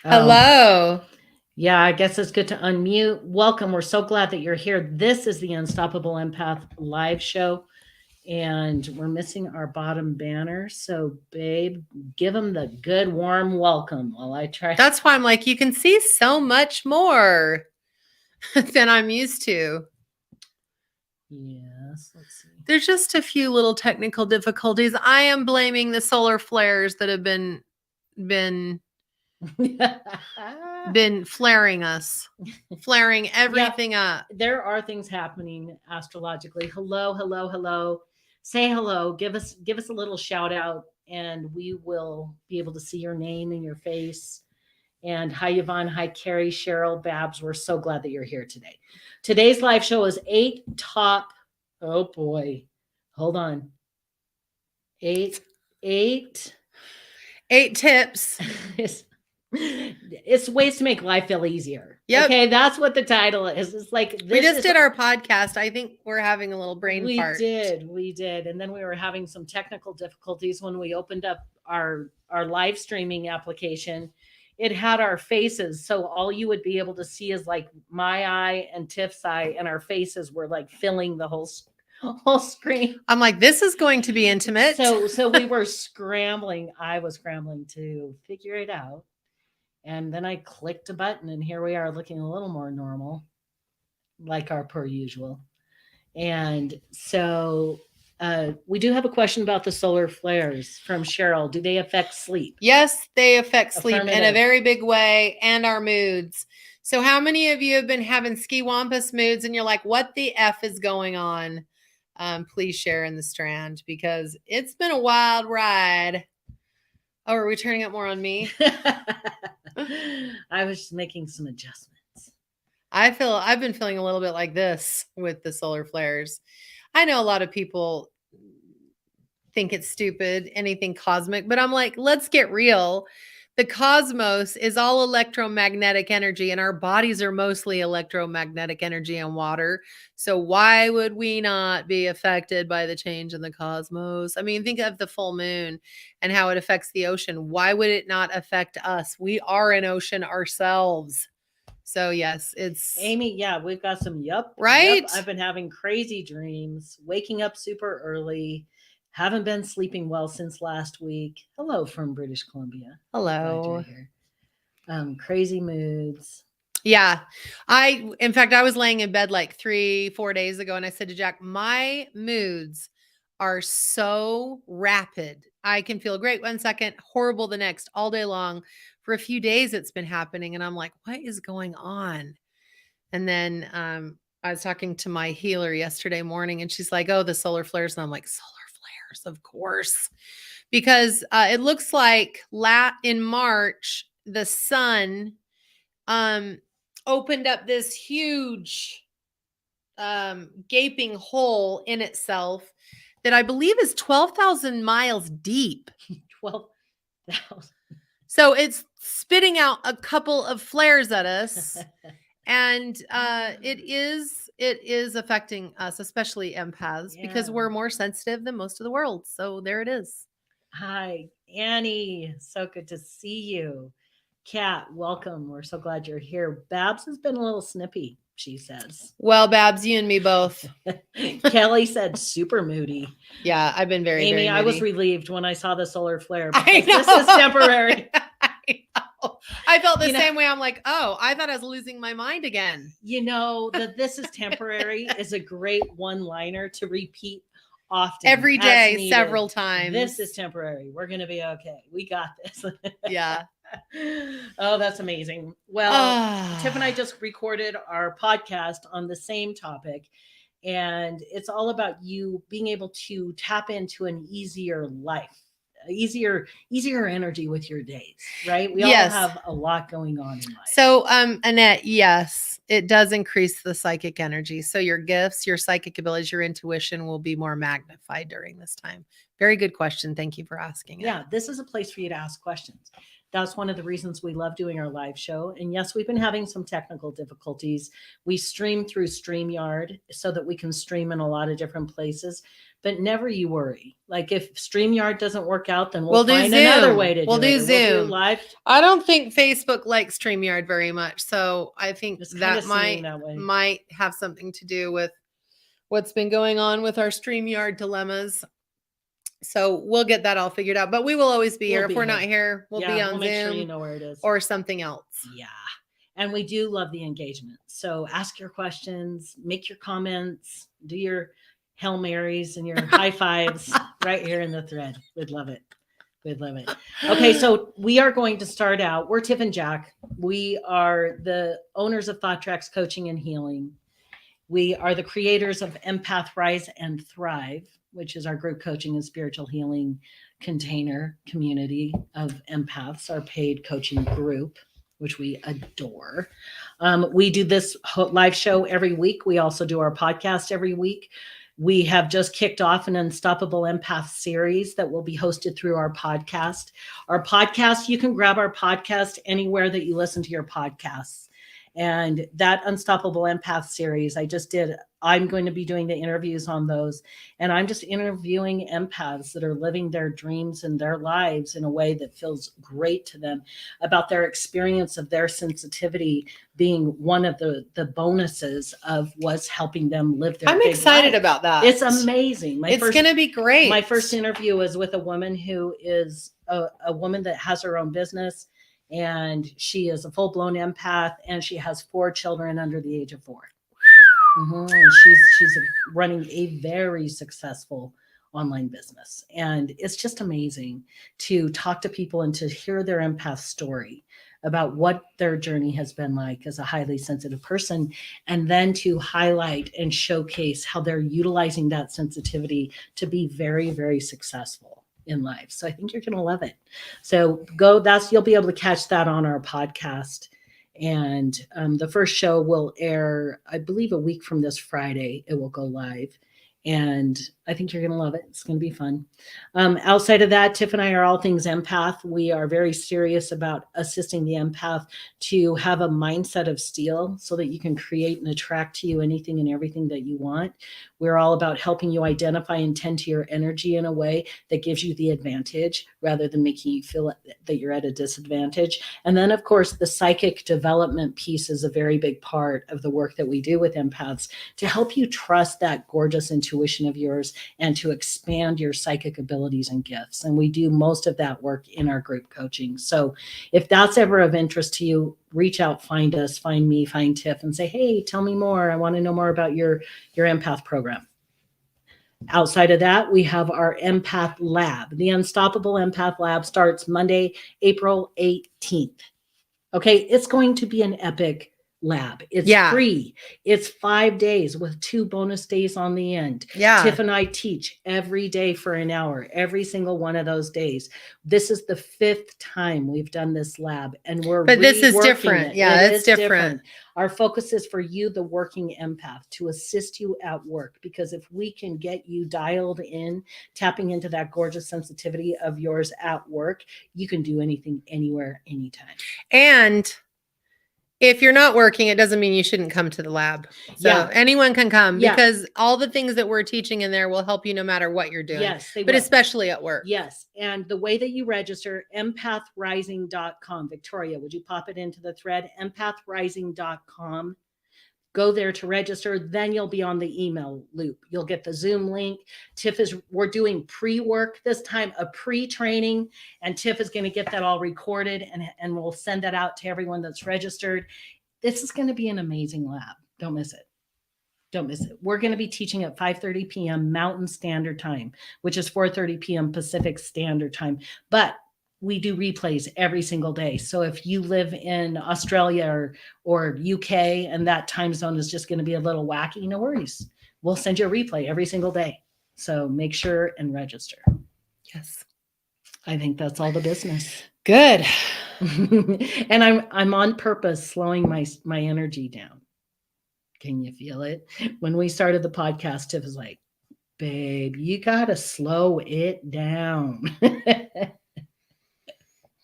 Oh, Hello. yeah, I guess it's good to unmute. Welcome. We're so glad that you're here. This is the Unstoppable Empath live show, and we're missing our bottom banner. So, babe, give them the good, warm welcome while I try. That's why I'm like, you can see so much more than I'm used to. Yes, let's see. There's just a few little technical difficulties. I am blaming the solar flares that have been flaring us, flaring everything up. There are things happening astrologically. Hello, hello, hello. Say hello. Give us a little shout out, and we will be able to see your name and your face. And hi, Yvonne. Hi, Carrie, Cheryl, Babs. We're so glad that you're here today. Today's live show is 8 top. Oh boy, hold on. Eight. Eight tips. It's ways to make life feel easier. Yep. Okay, that's what the title is. It's like we just did our podcast. I think we're having a little brain fart. We did, and then we were having some technical difficulties when we opened up our live streaming application. It had our faces, so all you would be able to see is like my eye and Tiff's eye, and our faces were like filling the whole screen. I'm like, this is going to be intimate. So we were scrambling. I was scrambling to figure it out. And then I clicked a button, and here we are looking a little more normal, like our per usual. And so we do have a question about the solar flares from Cheryl. Do they affect sleep? Yes, they affect sleep in a very big way, and our moods. So how many of you have been having ski-wampus moods and you're like, what the F is going on? Please share in the strand, because it's been a wild ride. Oh, are we turning it more on me? I was just making some adjustments. I've been feeling a little bit like this with the solar flares. I know a lot of people think it's stupid, anything cosmic, but I'm like, let's get real. The cosmos is all electromagnetic energy, and our bodies are mostly electromagnetic energy and water. So why would we not be affected by the change in the cosmos? I mean, think of the full moon and how it affects the ocean. Why would it not affect us? We are an ocean ourselves. So yes, it's Amy. Yeah, we've got some. Right. Yep, I've been having crazy dreams, waking up super early. Haven't been sleeping well since last week. Hello from British Columbia. Hello. Crazy moods. Yeah. In fact, I was laying in bed like 3-4 days ago, and I said to Jack, my moods are so rapid. I can feel great one second, horrible the next, all day long. For a few days, it's been happening. And I'm like, what is going on? And then I was talking to my healer yesterday morning, and she's like, oh, the solar flares. And I'm like, solar flares, of course. Because it looks like in March, the sun opened up this huge gaping hole in itself that I believe is 12,000 miles deep. 12,000. So it's spitting out a couple of flares at us. And it is affecting us, especially empaths, because we're more sensitive than most of the world. So there it is. Hi, Annie. So good to see you. Kat, welcome. We're so glad you're here. Babs has been a little snippy, she says. Well, Babs, you and me both. Kelly said super moody. Yeah, I've been very, Amy, very moody. I was relieved when I saw the solar flare, because this is temporary. I felt the same way. I'm like, oh, I thought I was losing my mind again. You know, that this is temporary is a great one-liner to repeat often. Every day, several times. This is temporary. We're going to be okay. We got this. Yeah. Oh, that's amazing. Well, Tiff and I just recorded our podcast on the same topic, and it's all about you being able to tap into an easier life, easier energy with your days, right? We all have a lot going on in life. So, Annette, yes, it does increase the psychic energy. So your gifts, your psychic abilities, your intuition will be more magnified during this time. Very good question. Thank you for asking it. Yeah, this is a place for you to ask questions. that's one of the reasons we love doing our live show. And yes, we've been having some technical difficulties. We stream through StreamYard so that we can stream in a lot of different places. But never you worry. Like if StreamYard doesn't work out, then we'll do find Zoom. another way to We'll do it. do Or we'll Zoom. do live. I don't think Facebook likes StreamYard very much. So I think It's kinda that seeming that way. might have something to do with what's been going on with our StreamYard dilemmas. So we'll get that all figured out. But we will always be We'll here. be If we're here. not here, we'll be Yeah, on we'll make Zoom sure you know where it is. or something else. Yeah. And we do love the engagement. So ask your questions, make your comments, do your Hail Marys and your high fives right here in the thread. We'd love it. We'd love it. Okay, so we are going to start out. We're Tiff and Jack. We are the owners of Thought Tracks Coaching and Healing. We are the creators of Empath Rise and Thrive, which is our group coaching and spiritual healing container community of empaths, our paid coaching group, which we adore. We do this live show every week. We also do our podcast every week. We have just kicked off an Unstoppable Empath series that will be hosted through our podcast. Our podcast, you can grab our podcast anywhere that you listen to your podcasts. And that Unstoppable Empath series, I'm going to be doing the interviews on those. And I'm just interviewing empaths that are living their dreams and their lives in a way that feels great to them, about their experience of their sensitivity being one of the bonuses of what's helping them live their I'm big excited life. about that. It's amazing. It's going to be great. My first interview was with a woman who is a woman that has her own business. And she is a full-blown empath, and she has 4 children under the age of 4. And she's running a very successful online business. And it's just amazing to talk to people and to hear their empath story about what their journey has been like as a highly sensitive person, and then to highlight and showcase how they're utilizing that sensitivity to be very, very successful in life. So I think you're going to love it. So you'll be able to catch that on our podcast. And the first show will air, I believe, a week from this Friday. It will go live. And I think you're going to love it. It's going to be fun. Outside of that, Tiff and I are all things empath. We are very serious about assisting the empath to have a mindset of steel so that you can create and attract to you anything and everything that you want. We're all about helping you identify and tend to your energy in a way that gives you the advantage rather than making you feel that you're at a disadvantage. And then, of course, the psychic development piece is a very big part of the work that we do with empaths to help you trust that gorgeous intuition of yours and to expand your psychic abilities and gifts. And we do most of that work in our group coaching. So if that's ever of interest to you, reach out, find us, find me, find Tiff, and say, hey, tell me more. I want to know more about your empath program. Outside of that, we have our Empath Lab. The Unstoppable Empath Lab starts Monday, April 18th. Okay, it's going to be an epic lab. It's free. It's 5 days with 2 bonus days on the end. Tiff and I teach every day for an hour, every single one of those days. This is the 5th time we've done this lab, and this is different. Yeah, it's different. Our focus is for you, the working empath, to assist you at work, because if we can get you dialed in, tapping into that gorgeous sensitivity of yours at work, you can do anything, anywhere, anytime. And if you're not working, it doesn't mean you shouldn't come to the lab. So anyone can come because all the things that we're teaching in there will help you no matter what you're doing. Yes, but especially at work. Yes. And the way that you register, empathrising.com. Victoria, would you pop it into the thread? Empathrising.com. Go there to register. Then you'll be on the email loop. You'll get the Zoom link. We're doing pre-work this time, a pre-training, and Tiff is going to get that all recorded, and we'll send that out to everyone that's registered. This is going to be an amazing lab. Don't miss it. Don't miss it. We're going to be teaching at 5:30 p.m. Mountain Standard Time, which is 4:30 p.m. Pacific Standard Time. But we do replays every single day. So if you live in Australia or UK and that time zone is just going to be a little wacky, no worries. We'll send you a replay every single day. So make sure and register. Yes. I think that's all the business. Good. And I'm on purpose slowing my energy down. Can you feel it? When we started the podcast, Tiff was like, babe, you got to slow it down.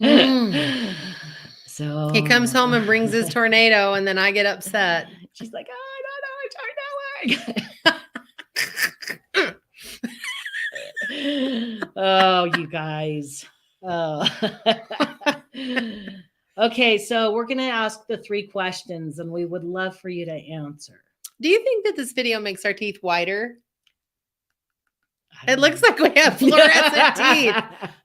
Mm. So He comes home and brings his tornado, and then I get upset. She's like, oh, no, no, tornado. Oh, you guys. Oh. Okay, so we're going to ask the 3 questions, and we would love for you to answer. Do you think that this video makes our teeth whiter? I It don't looks know. like we have fluorescent teeth.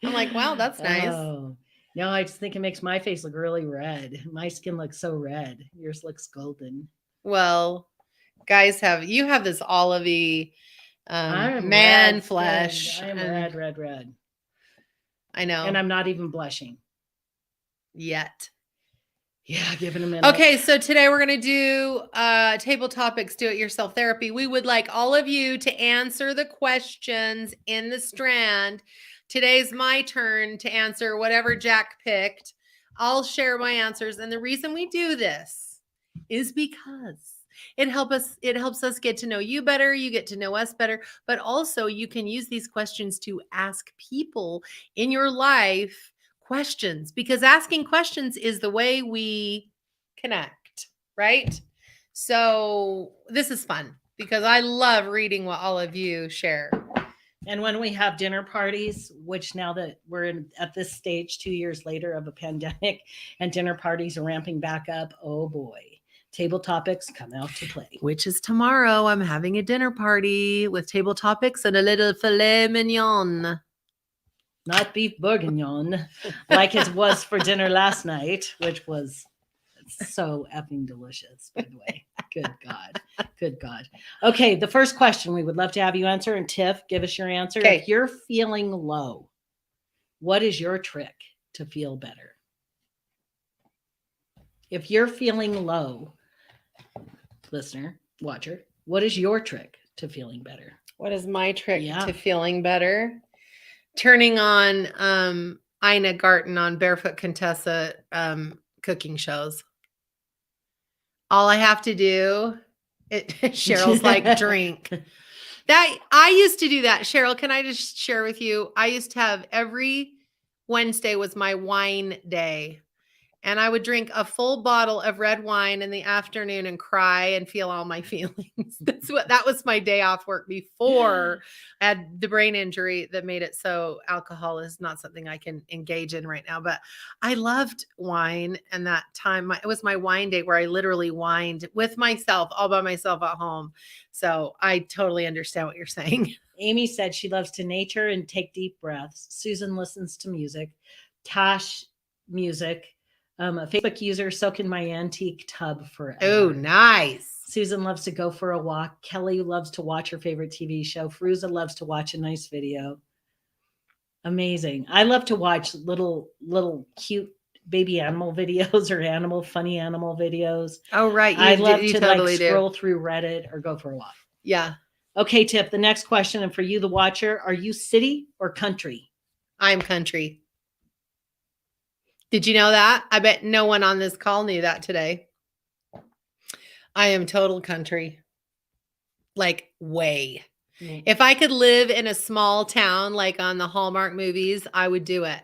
I'm like, wow, that's nice. Oh. No, I just think it makes my face look really red. My skin looks so red. Yours looks golden. Well, guys you have this olivey I'm man red flesh. skinned. I am red, red, red. I know. And I'm not even blushing. Yet. Yeah, give it a minute. Okay, so today we're going to do table topics, do-it-yourself therapy. We would like all of you to answer the questions in the strand. Today's my turn to answer whatever Jack picked. I'll share my answers. And the reason we do this is because it helps us get to know you better. You get to know us better. But also you can use these questions to ask people in your life questions, because asking questions is the way we connect, right? So this is fun because I love reading what all of you share. And when we have dinner parties, which now that we're at this stage 2 years later of a pandemic and dinner parties are ramping back up, oh boy, table topics come out to play. Which is tomorrow. I'm having a dinner party with table topics and a little filet mignon. Not beef bourguignon like it was for dinner last night, which was so effing delicious, by the way. Good God. Good God. Okay, the first question we would love to have you answer, and Tiff, give us your answer. Okay. If you're feeling low, what is your trick to feel better? If you're feeling low, listener, watcher, what is your trick to feeling better? What is my trick Yeah. to feeling better? Turning on Ina Garten on Barefoot Contessa cooking shows. All I have to do, Cheryl's like, drink. That I used to do that. Cheryl, can I just share with you? I used to have every Wednesday was my wine day. And I would drink a full bottle of red wine in the afternoon and cry and feel all my feelings. That was my day off work before I had the brain injury that made it so alcohol is not something I can engage in right now. But I loved wine, and that time it was my wine day where I literally wined with myself, all by myself at home. So I totally understand what you're saying. Amy said she loves to nature and take deep breaths. Susan listens to music. Tash, music. A Facebook user, soak in my antique tub forever. Oh, nice. Susan loves to go for a walk. Kelly loves to watch her favorite TV show. Fruza loves to watch a nice video. Amazing. I love to watch little cute baby animal videos or funny animal videos. Oh, right. I love to totally scroll through Reddit or go for a walk. Yeah. Okay, Tiff, the next question, and for you, the watcher, are you city or country? I'm country. Did you know that? I bet no one on this call knew that today. I am total country. Like way. Mm-hmm. If I could live in a small town like on the Hallmark movies, I would do it.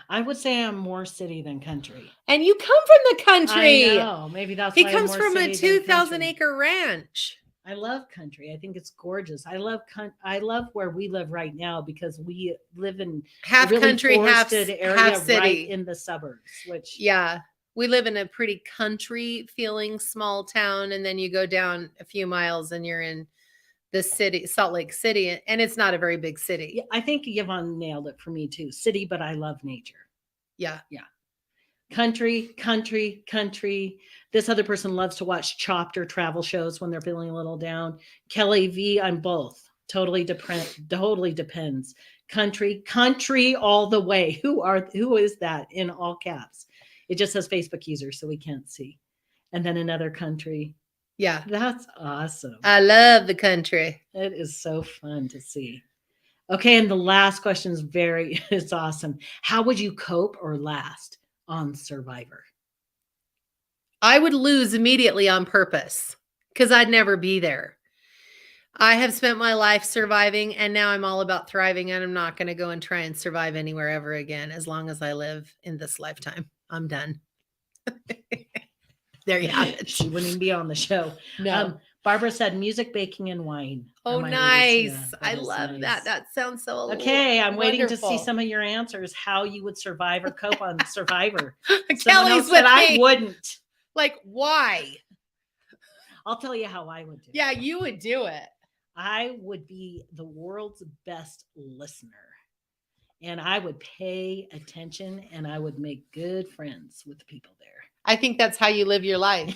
I would say I'm more city than country. And you come from the country. I know. Maybe that's why he comes from a 2,000-acre ranch. I love country. I think it's gorgeous. I love where we live right now because we live in half really country, half area half city, right in the suburbs. Which we live in a pretty country feeling small town, and then you go down a few miles and you're in the city, Salt Lake City, and it's not a very big city. Yeah, I think Yvonne nailed it for me too. City, but I love nature. Yeah. Country. This other person loves to watch Chopped or travel shows when they're feeling a little down. Kelly V, I'm both. Totally depends. Country all the way. Who is that in all caps? It just says Facebook user, so we can't see. And then another country. Yeah. That's awesome. I love the country. It is so fun to see. Okay, and the last question is it's awesome. How would you cope or last on Survivor? I would lose immediately on purpose because I'd never be there. I have spent my life surviving, and now I'm all about thriving, and I'm not going to go and try and survive anywhere ever again as long as I live in this lifetime. I'm done. There you have it. She wouldn't even be on the show. No. Barbara said music, baking, and wine. Oh, are my nice. leads. I Is love that. nice. That sounds so Okay, I'm waiting to see wonderful. some of your answers. How you would survive or cope on Survivor. Someone Kelly's else said with I me. wouldn't. Like, why? I'll tell you how I would do it. Yeah, you would do it. I would be the world's best listener. And I would pay attention and I would make good friends with the people there. I think that's how you live your life.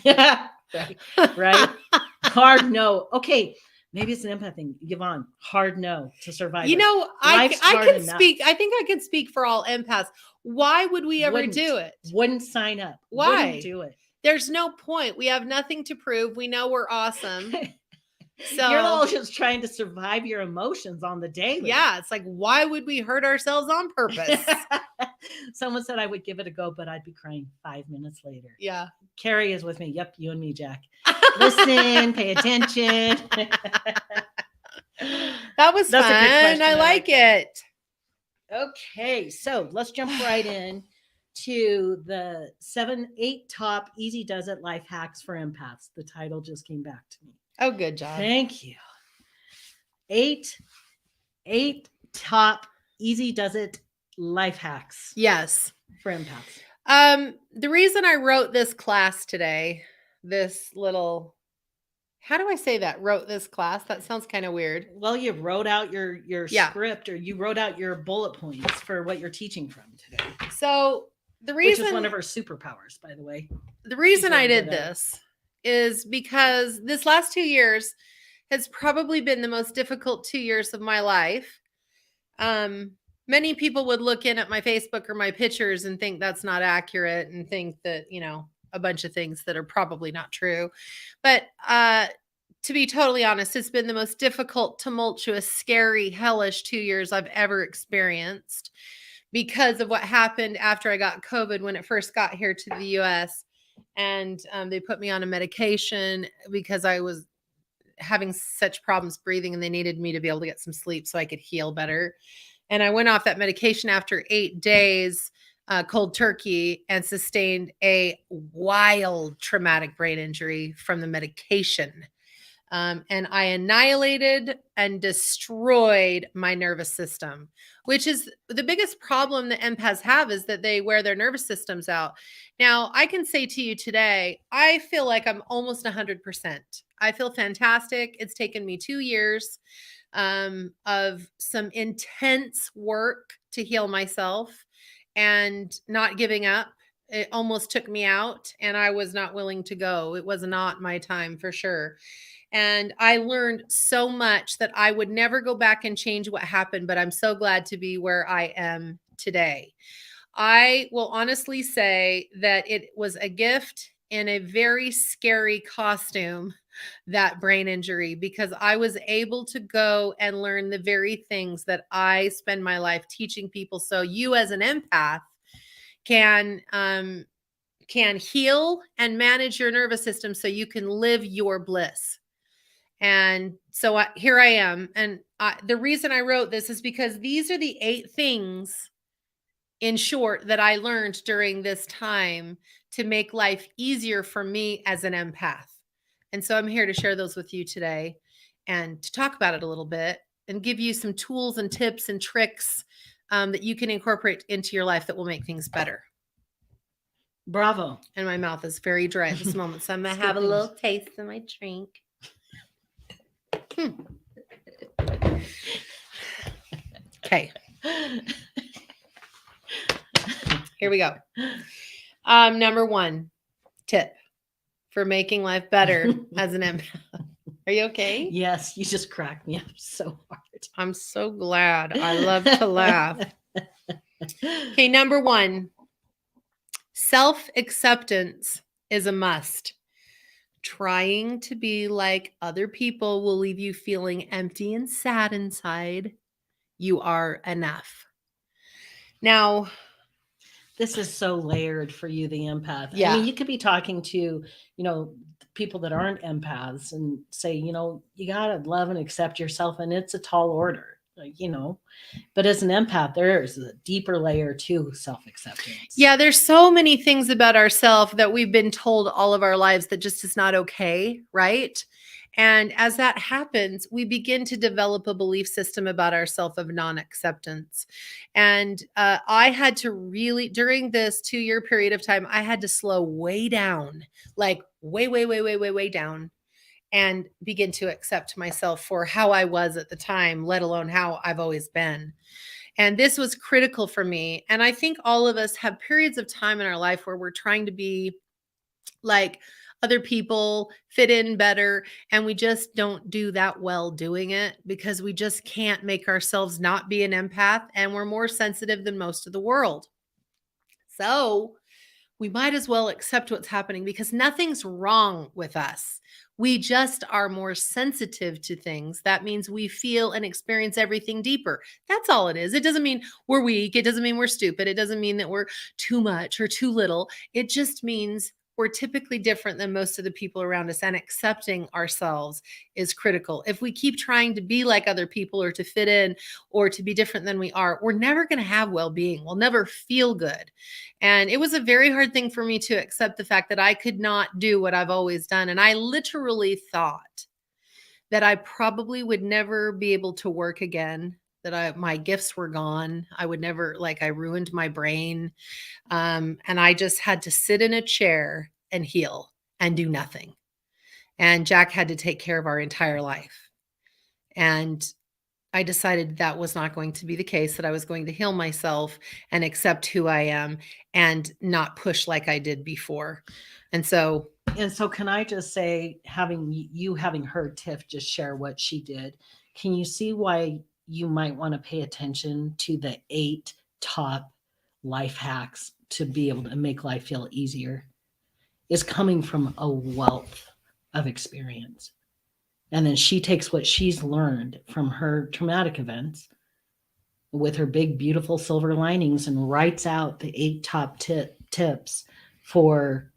Right. Right. Hard no. Okay. Maybe it's an empath thing. Yvonne, hard no to survive. You know, I Life's can hard enough. speak. I think I can speak for all empaths. Why would we ever Wouldn't. do it? Wouldn't sign up. Why? Wouldn't do it. There's no point. We have nothing to prove. We know we're awesome. So You're all just trying to survive your emotions on the daily. yeah, it's like, why would we hurt ourselves on purpose? Someone said I would give it a go, but I'd be crying 5 minutes later. Yeah. Carrie is with me. Yep, you and me, Jack. Listen, pay attention. That was That's a good fun. question. I like it. Okay, so let's jump right in to the 8 top easy does it life hacks for empaths. The title just came back to me. Oh, good job. Thank you. 8 top easy does it life hacks Yes. for empaths. The reason I wrote this class today, this little, how do I say that? Wrote this class? That sounds kind of weird. Well, you wrote out your Yeah. script, or you wrote out your bullet points for what you're teaching from today. So the Which reason, is one of our superpowers, by the way. the reason I really did good at it. this is because this last 2 years has probably been the most difficult 2 years of my life. Many people would look in at my Facebook or my pictures and think that's not accurate and think that, you know, a bunch of things that are probably not true. But to be totally honest, it's been the most difficult, tumultuous, scary, hellish 2 years I've ever experienced because of what happened after I got COVID when it first got here to the US. And they put me on a medication because I was having such problems breathing and they needed me to be able to get some sleep so I could heal better. And I went off that medication after 8 days, cold turkey, and sustained a wild traumatic brain injury from the medication. And I annihilated and destroyed my nervous system, which is the biggest problem that empaths have, is that they wear their nervous systems out. Now, I can say to you today, I feel like I'm almost 100%. I feel fantastic. It's taken me 2 years of some intense work to heal myself and not giving up. It almost took me out and I was not willing to go. It was not my time for sure. And I learned so much that I would never go back and change what happened, but I'm so glad to be where I am today. I will honestly say that it was a gift in a very scary costume, that brain injury, because I was able to go and learn the very things that I spend my life teaching people. So you as an empath can heal and manage your nervous system so you can live your bliss. And so here I am. And the reason I wrote this is because these are the 8 things, in short, that I learned during this time to make life easier for me as an empath. And so I'm here to share those with you today and to talk about it a little bit and give you some tools and tips and tricks that you can incorporate into your life that will make things better. Bravo. And my mouth is very dry at this moment, so I'm going to have a little taste of my drink. Okay. Here we go. Number 1 tip for making life better as an empath. Are you okay? Yes, you just cracked me up so hard. I'm so glad. I love to laugh. Okay, number 1, self-acceptance is a must. Trying to be like other people will leave you feeling empty and sad inside. You are enough. Now, this is so layered for you, the empath. Yeah. I mean, you could be talking to, people that aren't empaths and say, you got to love and accept yourself. And it's a tall order, but as an empath, there's a deeper layer to self-acceptance. Yeah, there's so many things about ourselves that we've been told all of our lives that just is not okay, right? And as that happens, we begin to develop a belief system about ourselves of non-acceptance. And I had to really, during this 2-year period of time, I had to slow way down, like way down, and begin to accept myself for how I was at the time, let alone how I've always been. And this was critical for me. And I think all of us have periods of time in our life where we're trying to be like other people, fit in better, and we just don't do that well doing it because we just can't make ourselves not be an empath, and we're more sensitive than most of the world. So we might as well accept what's happening because nothing's wrong with us. We just are more sensitive to things. That means we feel and experience everything deeper. That's all it is. It doesn't mean we're weak. It doesn't mean we're stupid. It doesn't mean that we're too much or too little. It just means we're typically different than most of the people around us, and accepting ourselves is critical. If we keep trying to be like other people or to fit in or to be different than we are, we're never going to have well-being. We'll never feel good. And it was a very hard thing for me to accept the fact that I could not do what I've always done. And I literally thought that I probably would never be able to work again, that my gifts were gone. I would never, I ruined my brain. And I just had to sit in a chair and heal and do nothing. And Jack had to take care of our entire life. And I decided that was not going to be the case, that I was going to heal myself and accept who I am and not push like I did before. And so can I just say, having heard Tiff just share what she did, can you see why you might want to pay attention to the 8 top life hacks to be able to make life feel easier? Is coming from a wealth of experience. And then she takes what she's learned from her traumatic events with her big, beautiful silver linings and writes out the 8 top tips for,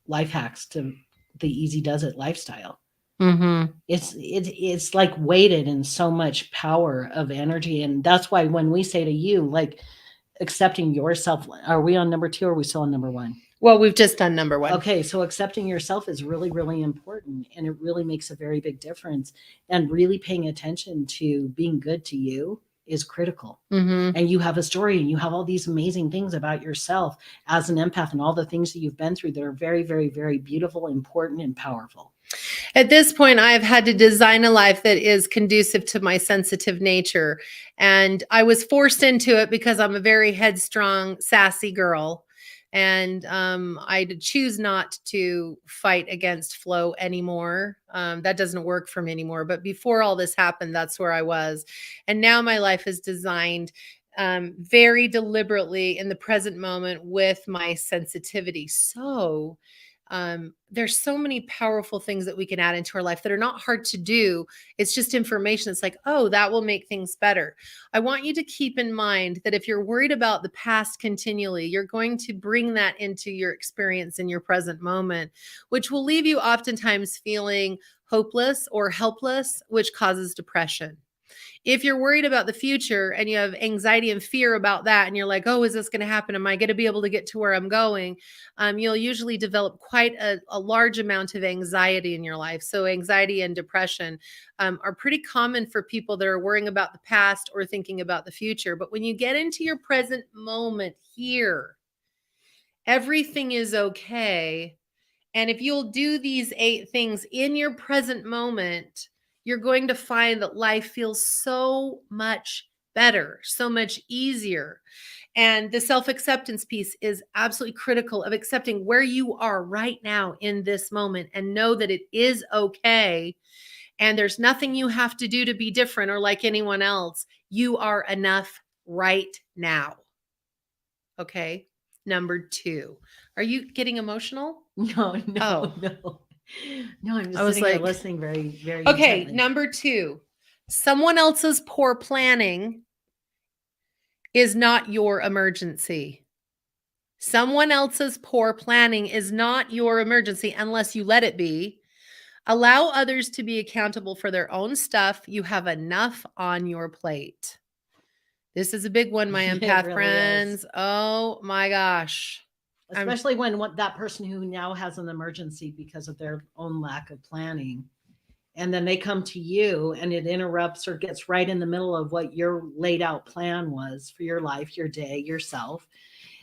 life hacks to the easy does it lifestyle. Mm-hmm. It's like weighted in so much power of energy. And that's why when we say to you, accepting yourself, are we on number 2 or are we still on number 1? Well, we've just done number 1. Okay, so accepting yourself is really, really important, and it really makes a very big difference. And really paying attention to being good to you is critical. Mm-hmm. And you have a story and you have all these amazing things about yourself as an empath and all the things that you've been through that are very, very, very beautiful, important, and powerful. At this point, I've had to design a life that is conducive to my sensitive nature. And I was forced into it because I'm a very headstrong, sassy girl. And I choose not to fight against flow anymore. That doesn't work for me anymore. But before all this happened, that's where I was. And now my life is designed very deliberately in the present moment with my sensitivity. So there's so many powerful things that we can add into our life that are not hard to do. It's just information. It's like, oh, that will make things better. I want you to keep in mind that if you're worried about the past continually, you're going to bring that into your experience in your present moment, which will leave you oftentimes feeling hopeless or helpless, which causes depression. If you're worried about the future and you have anxiety and fear about that, and you're like, oh, is this going to happen? Am I going to be able to get to where I'm going? You'll usually develop quite a large amount of anxiety in your life. So anxiety and depression are pretty common for people that are worrying about the past or thinking about the future. But when you get into your present moment here, everything is okay. And if you'll do these 8 things in your present moment, you're going to find that life feels so much better, so much easier. And the self-acceptance piece is absolutely critical of accepting where you are right now in this moment and know that it is okay. And there's nothing you have to do to be different or like anyone else. You are enough right now. Okay. Number 2. Are you getting emotional? No. No, I'm just sitting here listening very, very okay, intently. Number 2, someone else's poor planning is not your emergency. Someone else's poor planning is not your emergency unless you let it be. Allow others to be accountable for their own stuff. You have enough on your plate. This is a big one, my It empath really friends. is. Oh my gosh. Especially when that person who now has an emergency because of their own lack of planning, and then they come to you and it interrupts or gets right in the middle of what your laid out plan was for your life, your day, yourself.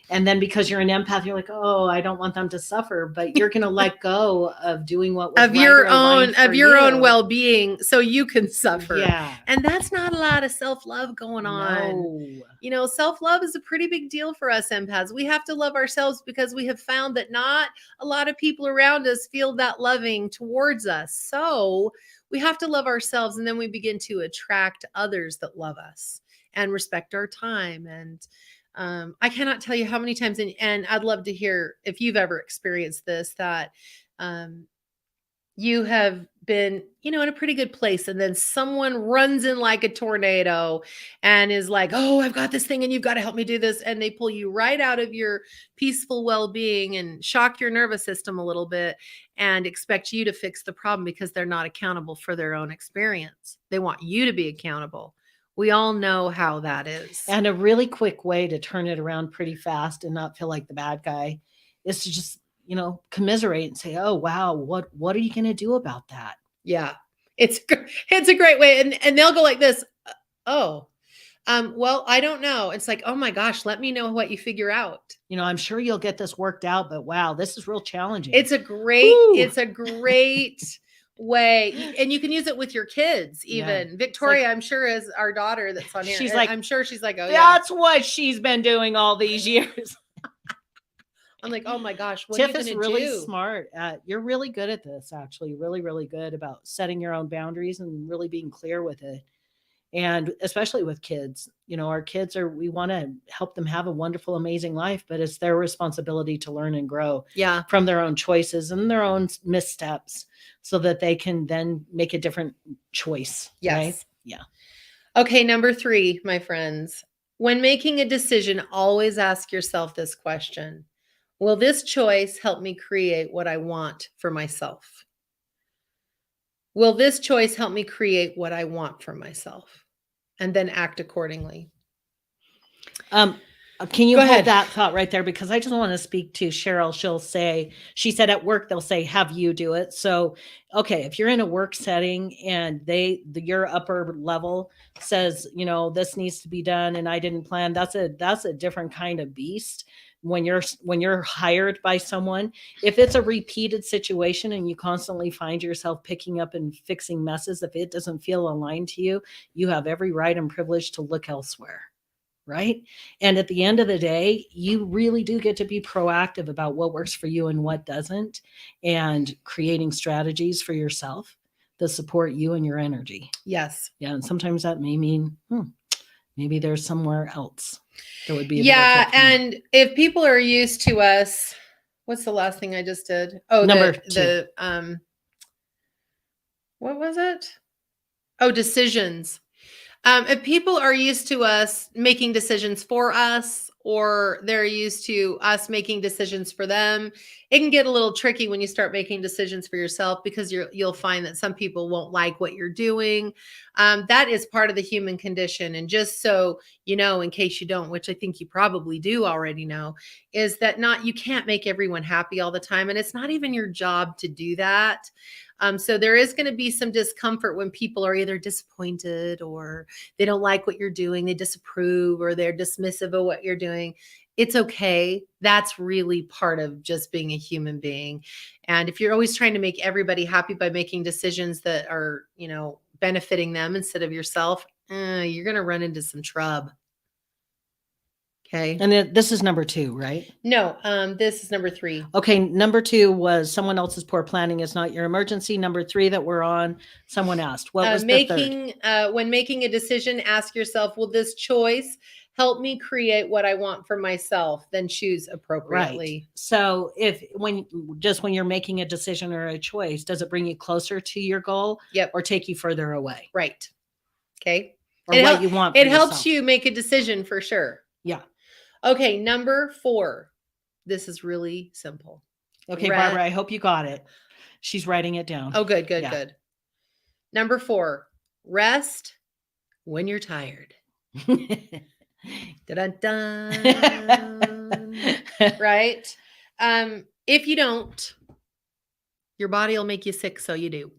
And then because you're an empath, you're like, oh, I don't want them to suffer, but you're going to let go of doing what was of right your or own aligned for own you. well-being so you can suffer. Yeah. And that's not a lot of self-love going on. No. You know, self-love is a pretty big deal for us empaths. We have to love ourselves because we have found that not a lot of people around us feel that loving towards us. So we have to love ourselves, and then we begin to attract others that love us and respect our time. And I cannot tell you how many times, and I'd love to hear if you've ever experienced this, that you have been, in a pretty good place, and then someone runs in like a tornado and is like, oh, I've got this thing and you've got to help me do this. And they pull you right out of your peaceful well-being and shock your nervous system a little bit and expect you to fix the problem because they're not accountable for their own experience. They want you to be accountable. We all know how that is. And a really quick way to turn it around pretty fast and not feel like the bad guy is to just, commiserate and say, oh, wow, what are you going to do about that? Yeah, it's a great way. And they'll go like this. Oh, well, I don't know. It's like, oh my gosh, let me know what you figure out. I'm sure you'll get this worked out, but wow, this is real challenging. It's a great way. And you can use it with your kids, even. Yeah. Victoria, I'm sure, is our daughter that's on here. She's like, I'm sure she's like, oh, that's what she's been doing all these years. I'm like, oh my gosh, what Tiff are you is gonna really do? smart. You're really good at this, actually. Really, really good about setting your own boundaries and really being clear with it. And especially with kids, our kids we want to help them have a wonderful, amazing life, but it's their responsibility to learn and grow from their own choices and their own missteps so that they can then make a different choice. Yes. Right? Yeah. Okay. Number 3, my friends, when making a decision, always ask yourself this question. Will this choice help me create what I want for myself? Will this choice help me create what I want for myself? And then act accordingly. Can you hold that thought right there? Because I just want to speak to Cheryl. She said at work, they'll say, have you do it. So, okay, if you're in a work setting and your upper level says, this needs to be done and I didn't plan, that's a different kind of beast. When you're hired by someone, if it's a repeated situation and you constantly find yourself picking up and fixing messes, if it doesn't feel aligned to you, you have every right and privilege to look elsewhere. Right. And at the end of the day, you really do get to be proactive about what works for you and what doesn't, and creating strategies for yourself that support you and your energy. Yes. Yeah. And sometimes that may mean, maybe there's somewhere else that would be. Yeah. And if people are used to us, what's the last thing I just did? Oh, number 2. What was it? Oh, decisions. If people are used to us making decisions for us, or they're used to us making decisions for them, it can get a little tricky when you start making decisions for yourself, because you'll find that some people won't like what you're doing. That is part of the human condition. And just so you know, in case you don't, which I think you probably do already know, is that you can't make everyone happy all the time. And it's not even your job to do that. So there is going to be some discomfort when people are either disappointed or they don't like what you're doing, they disapprove, or they're dismissive of what you're doing. It's okay. That's really part of just being a human being. And if you're always trying to make everybody happy by making decisions that are, benefiting them instead of yourself, you're going to run into some trouble. Okay. And this is number 2, right? No, this is number 3. Okay. Number 2 was someone else's poor planning is not your emergency. Number 3 that we're on, someone asked, what was the third? When making a decision, ask yourself, will this choice help me create what I want for myself? Then choose appropriately. Right. So when you're making a decision or a choice, does it bring you closer to your goal? Yep. Or take you further away? Right. Okay. Or what you want. It helps you make a decision for sure. Yeah. Okay. Number 4, This is really simple. Okay, Barbara, I hope you got it. She's writing it down. Oh, good, good, Yeah. good. Number 4, rest when you're tired. Dun-dun-dun. Right? If you don't, your body will make you sick, so you do.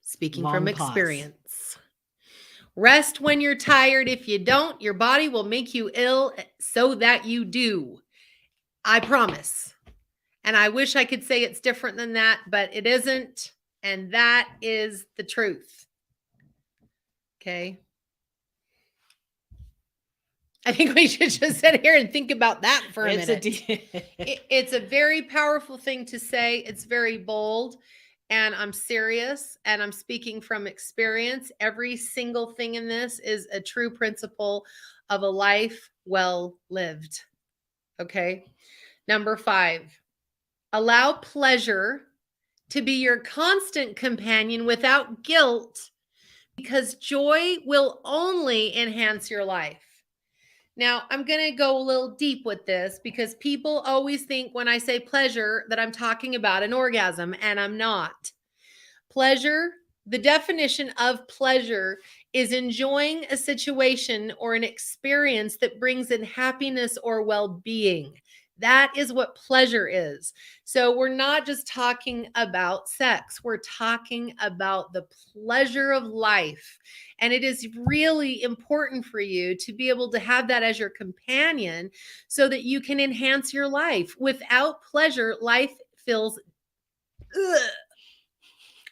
Speaking Long from pause. experience. Rest when you're tired. If you don't, your body will make you ill, so that you do. I promise. And I wish I could say it's different than that, but it isn't. And that is the truth. Okay. I think we should just sit here and think about that for a minute. It's a very powerful thing to say. It's very bold. And I'm serious. And I'm speaking from experience. Every single thing in this is a true principle of a life well lived. Okay. Number 5, allow pleasure to be your constant companion without guilt, because joy will only enhance your life. Now, I'm going to go a little deep with this, because people always think when I say pleasure that I'm talking about an orgasm, and I'm not. Pleasure, the definition of pleasure is enjoying a situation or an experience that brings in happiness or well-being. That is what pleasure is. So we're not just talking about sex. We're talking about the pleasure of life. And it is really important for you to be able to have that as your companion so that you can enhance your life. Without pleasure, life feels,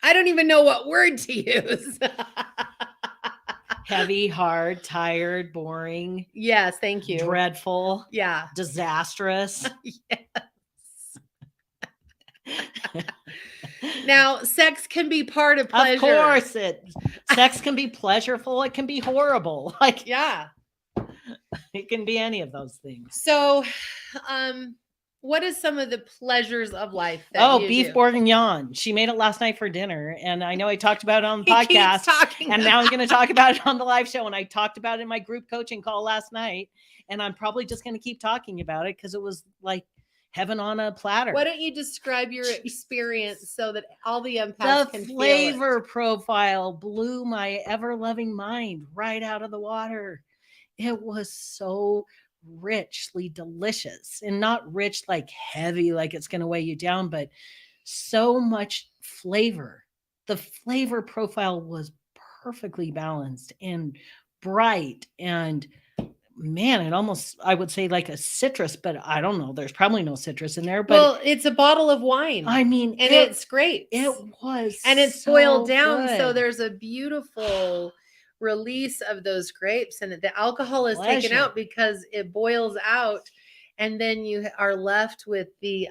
I don't even know what word to use. Heavy, hard, tired, boring. Yes, thank you. Dreadful. Yeah. Disastrous. Yes. Now, sex can be part of pleasure. Of course, sex can be pleasurable. It can be horrible. Like, yeah, it can be any of those things. So, what is some of the pleasures of life? That beef bourguignon. She made it last night for dinner, and I know I talked about it on the podcast. And now I'm going to talk about it on the live show. And I talked about it in my group coaching call last night, and I'm probably just going to keep talking about it because it was like heaven on a platter. Why don't you describe your experience so that all the empaths can feel it? The flavor profile blew my ever-loving mind right out of the water. It was so richly delicious, and not rich like heavy, like it's going to weigh you down, but so much flavor. The flavor profile was perfectly balanced and bright, and man, it almost, I would say like a citrus, but I don't know. There's probably no citrus in there, but well, it's a bottle of wine. I mean, and it's great. It was, and it's so boiled down. good. So there's a beautiful release of those grapes, and the alcohol is taken out because it boils out, and then you are left with the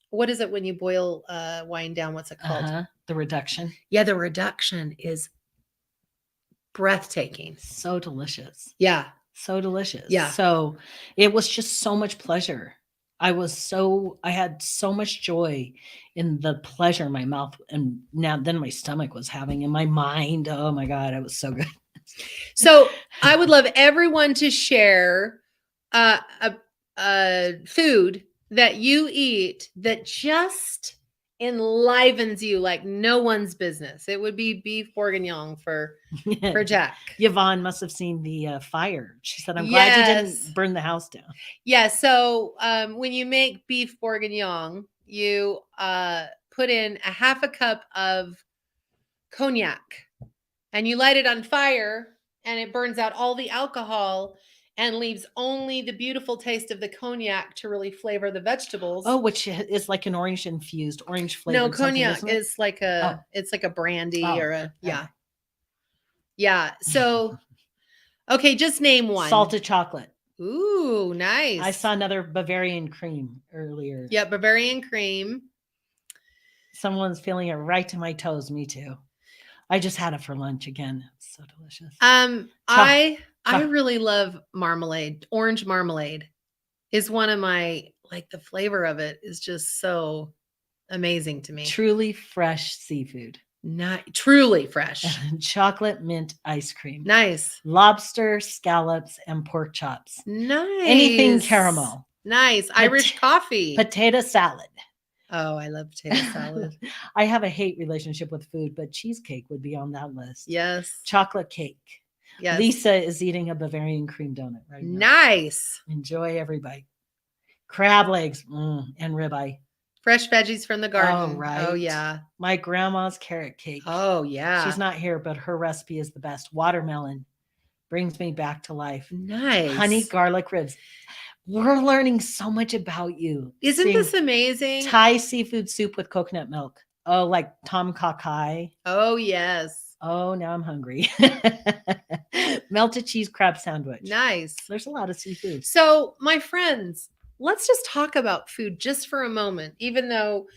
what is it when you boil wine down? What's it called? The reduction. Yeah, the reduction is breathtaking. So delicious. Yeah, so delicious. Yeah. So it was just so much pleasure. I had so much joy in the pleasure my mouth and then my stomach was having, in my mind. Oh my God, it was so good. So I would love everyone to share a food that you eat that just enlivens you like no one's business. It would be beef bourguignon for Jack. Yvonne must have seen the fire. She said, I'm glad you didn't burn the house down. Yeah. So when you make beef bourguignon, you put in a half a cup of cognac and you light it on fire, and it burns out all the alcohol and leaves only the beautiful taste of the cognac to really flavor the vegetables. Oh, which is like an orange flavor. No, cognac is like it's like a brandy or a, yeah. Yeah. So, okay, just name one. Salted chocolate. Ooh, nice. I saw another Bavarian cream earlier. Yeah, Bavarian cream. Someone's feeling it right to my toes. Me too. I just had it for lunch again. It's so delicious. I really love marmalade. Orange marmalade is one of my, like, the flavor of it is just so amazing to me. Truly fresh seafood. Truly fresh. Chocolate mint ice cream. Nice. Lobster, scallops, and pork chops. Nice. Anything caramel. Nice. Irish coffee. Potato salad. Oh, I love potato salad. I have a hate relationship with food, but cheesecake would be on that list. Yes. Chocolate cake. Yes. Lisa is eating a Bavarian cream donut right now. Nice. Enjoy every bite. Crab legs and ribeye. Fresh veggies from the garden. Oh, right. Oh, yeah. My grandma's carrot cake. Oh, yeah. She's not here, but her recipe is the best. Watermelon brings me back to life. Nice. Honey garlic ribs. We're learning so much about you. Isn't this amazing? Thai seafood soup with coconut milk. Oh, like Tom Kha Kai. Oh, yes. Oh, now I'm hungry. Melted cheese crab sandwich. Nice. There's a lot of seafood. So, my friends, let's just talk about food just for a moment, even though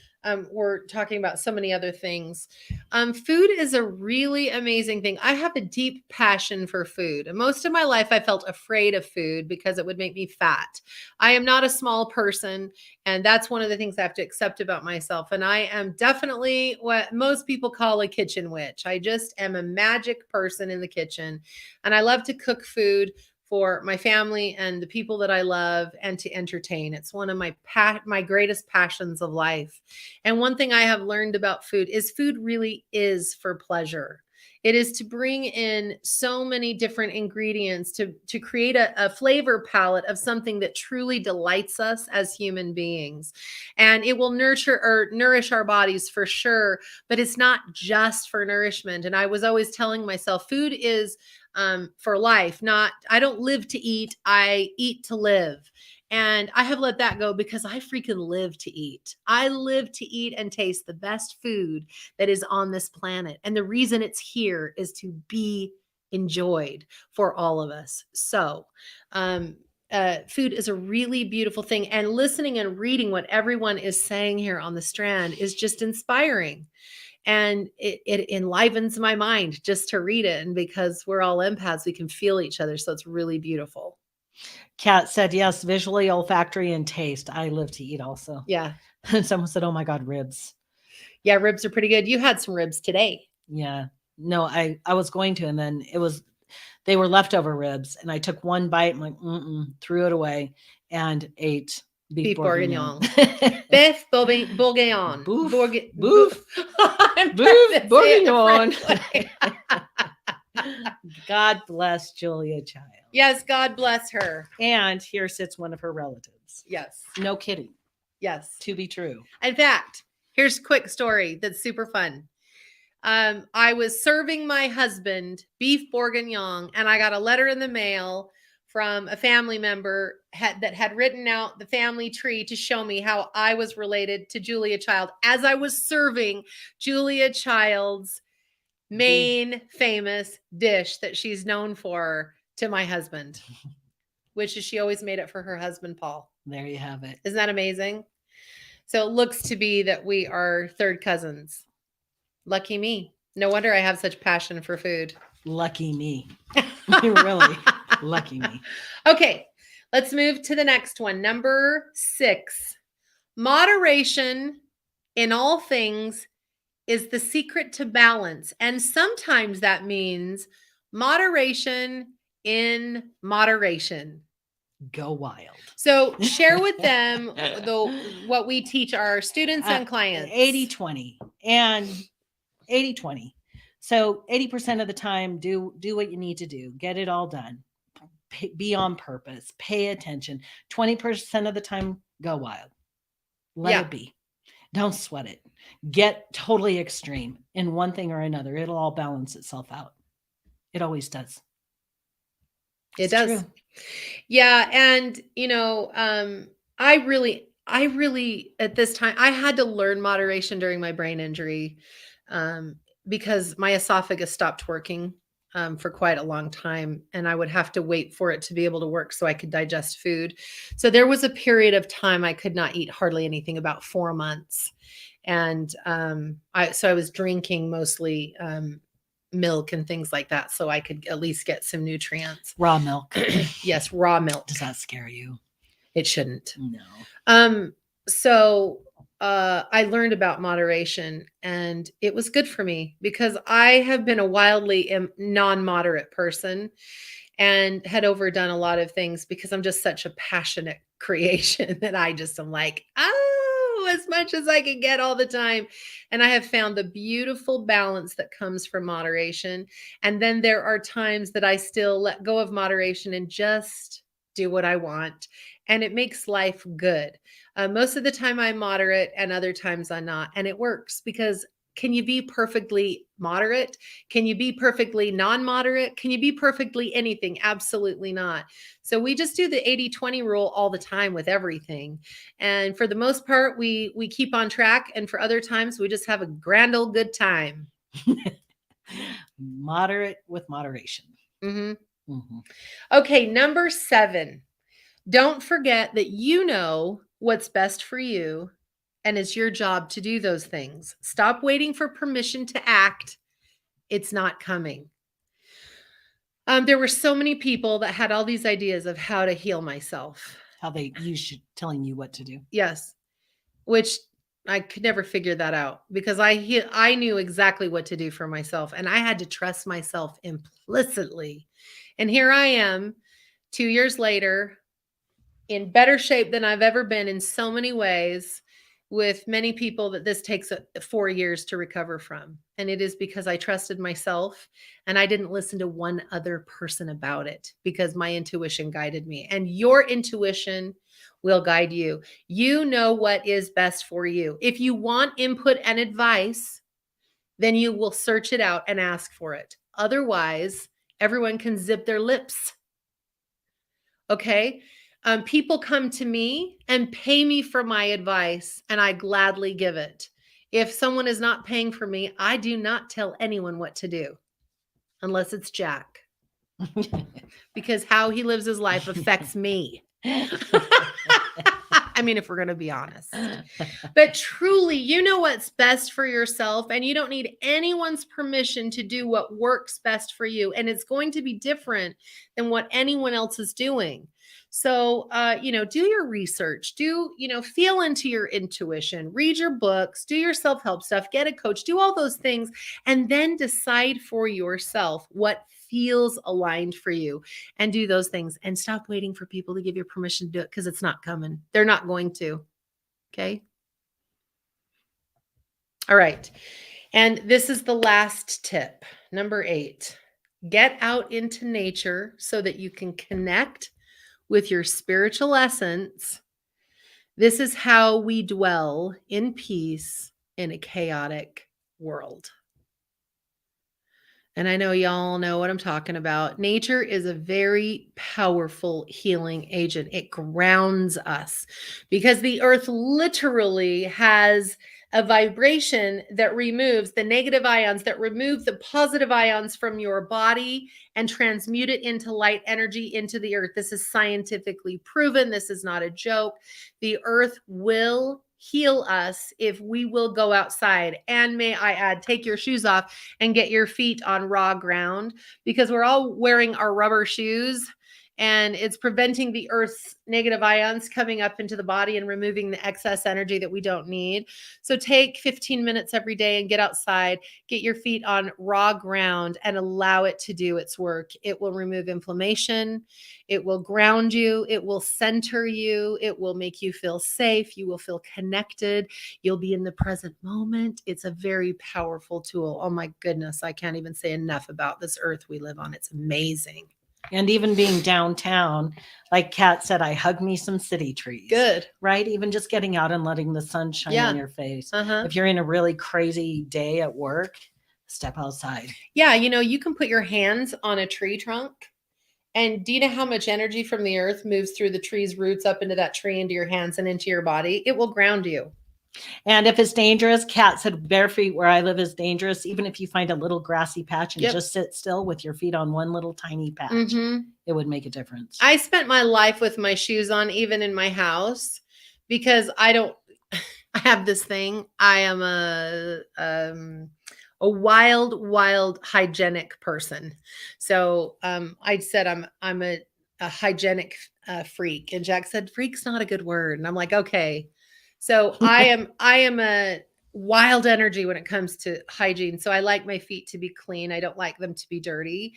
we're talking about so many other things. Food is a really amazing thing. I have a deep passion for food. And most of my life, I felt afraid of food because it would make me fat. I am not a small person. And that's one of the things I have to accept about myself. And I am definitely what most people call a kitchen witch. I just am a magic person in the kitchen. And I love to cook food for my family and the people that I love and to entertain. It's one of my greatest passions of life. And one thing I have learned about food is food really is for pleasure. It is to bring in so many different ingredients to create a flavor palette of something that truly delights us as human beings. And it will nourish our bodies for sure, but it's not just for nourishment. And I was always telling myself, food is for life, I don't live to eat, I eat to live. And I have let that go because I freaking live to eat. I live to eat and taste the best food that is on this planet. And the reason it's here is to be enjoyed for all of us. So, food is a really beautiful thing. And listening and reading what everyone is saying here on the Strand is just inspiring. And it enlivens my mind just to read it. And because we're all empaths, we can feel each other. So it's really beautiful. Kat said, yes, visually, olfactory, and taste. I live to eat also. Yeah. And someone said, oh my God, ribs. Yeah, ribs are pretty good. You had some ribs today. Yeah. No, I was going to, and then they were leftover ribs. And I took one bite and like, threw it away and ate beef bourguignon. Beef bourguignon. Boof bourguignon. God bless Julia Child. Yes, God bless her. And here sits one of her relatives. Yes. No kidding. Yes. To be true. In fact, here's a quick story that's super fun. I was serving my husband beef bourguignon, and I got a letter in the mail from a family member that had written out the family tree to show me how I was related to Julia Child as I was serving Julia Child's main famous dish that she's known for to my husband, which is she always made it for her husband, Paul. There you have it. Isn't that amazing? So it looks to be that we are third cousins. Lucky me. No wonder I have such passion for food. Lucky me. Really. Lucky me. Okay, let's move to the next one. Number 6. Moderation in all things is the secret to balance. And sometimes that means moderation in moderation. Go wild. So share with them what we teach our students and clients. 80-20 and 80-20. So 80% of the time, do what you need to do. Get it all done. Be on purpose. Pay attention. 20% of the time, go wild. Let it be. Don't sweat it. Get totally extreme in one thing or another. It'll all balance itself out. It always does. It does. True. Yeah. And, I really, at this time, I had to learn moderation during my brain injury because my esophagus stopped working for quite a long time. And I would have to wait for it to be able to work so I could digest food. So there was a period of time I could not eat hardly anything, about 4 months. And I was drinking mostly milk and things like that so I could at least get some nutrients. Raw milk. Yes, raw milk. Does that scare you? It shouldn't. No. So I learned about moderation, and it was good for me because I have been a wildly non-moderate person and had overdone a lot of things because I'm just such a passionate creation that I just am like, oh, as much as I can get all the time. And I have found the beautiful balance that comes from moderation. And then there are times that I still let go of moderation and just do what I want. And it makes life good. Most of the time I'm moderate and other times I'm not. And it works because can you be perfectly moderate? Can you be perfectly non-moderate? Can you be perfectly anything? Absolutely not. So we just do the 80-20 rule all the time with everything. And for the most part, we keep on track. And for other times, we just have a grand old good time. Moderate with moderation. Mhm. Mhm. Okay, number 7. Don't forget that you know what's best for you, and it's your job to do those things. Stop waiting for permission to act. It's not coming. There were so many people that had all these ideas of how to heal myself. How they telling you what to do. Yes, which I could never figure that out because I knew exactly what to do for myself, and I had to trust myself implicitly. And here I am 2 years later in better shape than I've ever been in so many ways, with many people that this takes 4 years to recover from. And it is because I trusted myself and I didn't listen to one other person about it because my intuition guided me. And your intuition will guide you. You know what is best for you. If you want input and advice, then you will search it out and ask for it. Otherwise, everyone can zip their lips. Okay? People come to me and pay me for my advice, and I gladly give it. If someone is not paying for me, I do not tell anyone what to do unless it's Jack, because how he lives his life affects me. I mean, if we're going to be honest. But truly, you know what's best for yourself, and you don't need anyone's permission to do what works best for you. And it's going to be different than what anyone else is doing. So, do your research, feel into your intuition, read your books, do your self-help stuff, get a coach, do all those things, and then decide for yourself what feels aligned for you and do those things and stop waiting for people to give you permission to do it because it's not coming. They're not going to. Okay. All right. And this is the last tip. Number 8, get out into nature so that you can connect with your spiritual essence. This is how we dwell in peace in a chaotic world. And I know y'all know what I'm talking about. Nature is a very powerful healing agent. It grounds us because the earth literally has a vibration that removes the negative ions, that remove the positive ions from your body and transmute it into light energy into the earth. This is scientifically proven. This is not a joke. The earth will heal us if we will go outside. And may I add, take your shoes off and get your feet on raw ground, because we're all wearing our rubber shoes and it's preventing the earth's negative ions coming up into the body and removing the excess energy that we don't need. So take 15 minutes every day and get outside, get your feet on raw ground and allow it to do its work. It will remove inflammation. It will ground you. It will center you. It will make you feel safe. You will feel connected. You'll be in the present moment. It's a very powerful tool. Oh my goodness. I can't even say enough about this earth we live on. It's amazing. And even being downtown, like Kat said, I hug me some city trees. Good. Right? Even just getting out and letting the sun shine on your face. If you're in a really crazy day at work, step outside. Yeah. You can put your hands on a tree trunk. And do you know how much energy from the earth moves through the tree's roots up into that tree, into your hands and into your body? It will ground you. And if it's dangerous, Kat said bare feet where I live is dangerous. Even if you find a little grassy patch and just sit still with your feet on one little tiny patch, it would make a difference. I spent my life with my shoes on, even in my house, because I have this thing. I am a wild hygienic person. So I said I'm a hygienic freak, and Jack said freak's not a good word, and I'm like, okay, So I am a wild energy when it comes to hygiene. So I like my feet to be clean. I don't like them to be dirty.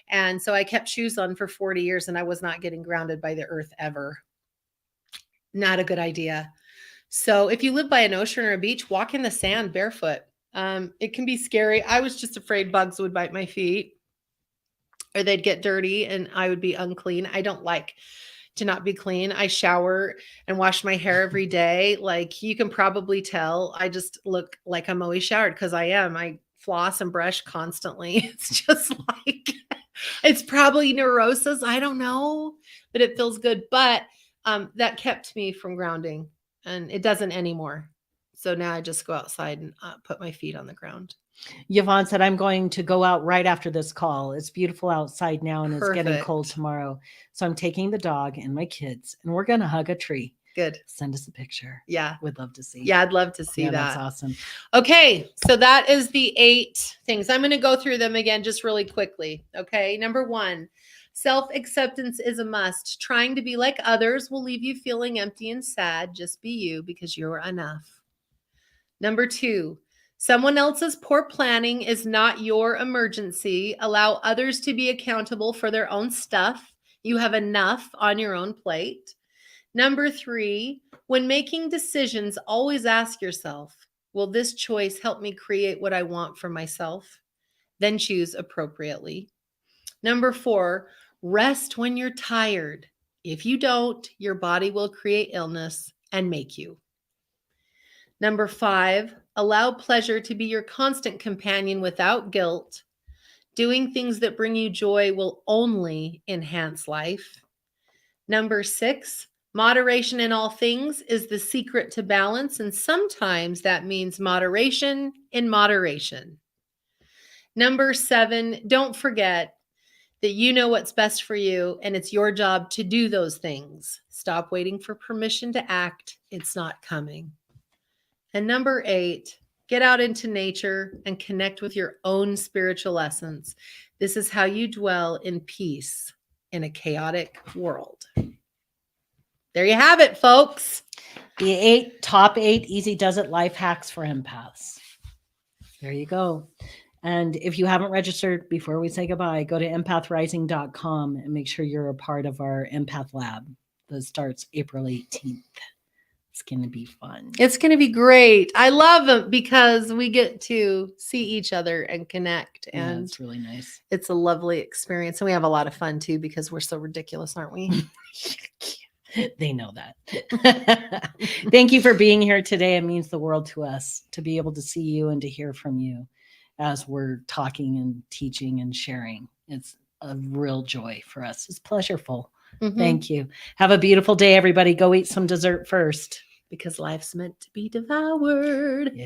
And so I kept shoes on for 40 years and I was not getting grounded by the earth ever. Not a good idea. So if you live by an ocean or a beach, walk in the sand barefoot. It can be scary. I was just afraid bugs would bite my feet or they'd get dirty and I would be unclean. I don't like to not be clean. I shower and wash my hair every day. Like you can probably tell, I just look like I'm always showered because I am. I floss and brush constantly. It's just like, it's probably neurosis. I don't know, but it feels good. But that kept me from grounding and it doesn't anymore. So now I just go outside and put my feet on the ground. Yvonne said, I'm going to go out right after this call. It's beautiful outside now and it's getting cold Perfect. tomorrow. So I'm taking the dog and my kids and we're going to hug a tree. Good. Send us a picture. Yeah. We'd love to see. Yeah, I'd love to see that. That's awesome. Okay, so that is the 8 things. I'm going to go through them again just really quickly. Okay, number 1, self-acceptance is a must. Trying to be like others will leave you feeling empty and sad. Just be you because you're enough. Number 2, someone else's poor planning is not your emergency. Allow others to be accountable for their own stuff. You have enough on your own plate. Number 3, when making decisions, always ask yourself, will this choice help me create what I want for myself? Then choose appropriately. Number 4, rest when you're tired. If you don't, your body will create illness and make you. Number 5, allow pleasure to be your constant companion without guilt. Doing things that bring you joy will only enhance life. Number 6, moderation in all things is the secret to balance, and sometimes that means moderation in moderation. Number 7, don't forget that you know what's best for you, and it's your job to do those things. Stop waiting for permission to act. It's not coming. And number 8, get out into nature and connect with your own spiritual essence. This is how you dwell in peace in a chaotic world. There you have it, folks. The top 8 easy does it life hacks for empaths. There you go. And if you haven't registered before we say goodbye, go to empathrising.com and make sure you're a part of our Empath Lab that starts April 18th. It's going to be fun. It's going to be great. I love it because we get to see each other and connect. And it's really nice. It's a lovely experience. And we have a lot of fun too because we're so ridiculous, aren't we? They know that. Thank you for being here today. It means the world to us to be able to see you and to hear from you as we're talking and teaching and sharing. It's a real joy for us. It's pleasureful. Mm-hmm. Thank you. Have a beautiful day, everybody. Go eat some dessert first. Because life's meant to be devoured.